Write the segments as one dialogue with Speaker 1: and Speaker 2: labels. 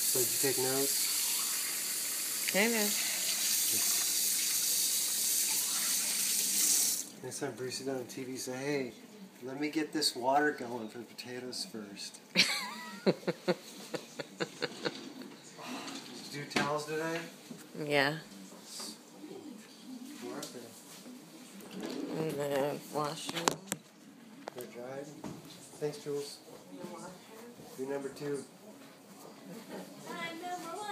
Speaker 1: So did you take notes?
Speaker 2: Kind of.
Speaker 1: Next time Bruce is on TV, say, hey, let me get this water going for the potatoes first. Did you do towels today?
Speaker 2: Yeah.
Speaker 1: Sweet. Where are they?
Speaker 2: In the washer.
Speaker 1: They're dried. Thanks, Jules. You're number 2.
Speaker 3: I'm number 1.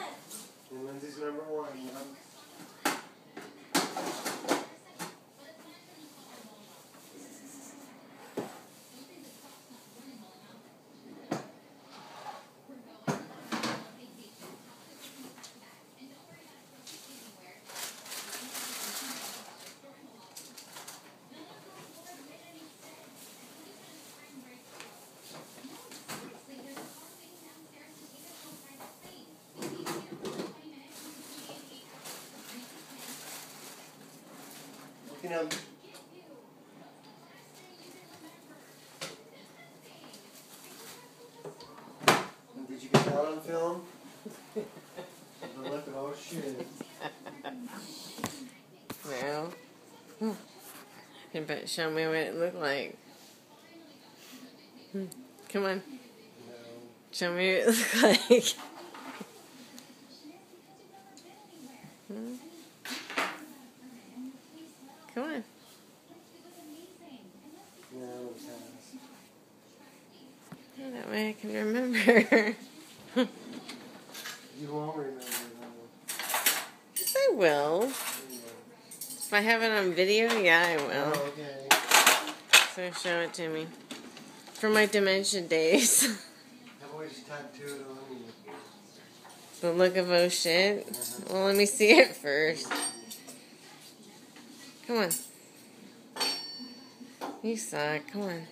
Speaker 1: And Lindsay's number 1. You know, did you get that on film? Look, oh shit.
Speaker 2: No. But show me what it looked like. Come on.
Speaker 1: No.
Speaker 2: Show me what it looked like. Come on.
Speaker 1: No, it has.
Speaker 2: That way I can remember.
Speaker 1: You won't remember though.
Speaker 2: Yes, I will. If I have it on video, yeah, I will.
Speaker 1: Oh, okay.
Speaker 2: So show it to me. For my dementia days.
Speaker 1: I've always tattooed on you.
Speaker 2: The look of oh shit. Well, let me see it first. Come on. You suck. Come on.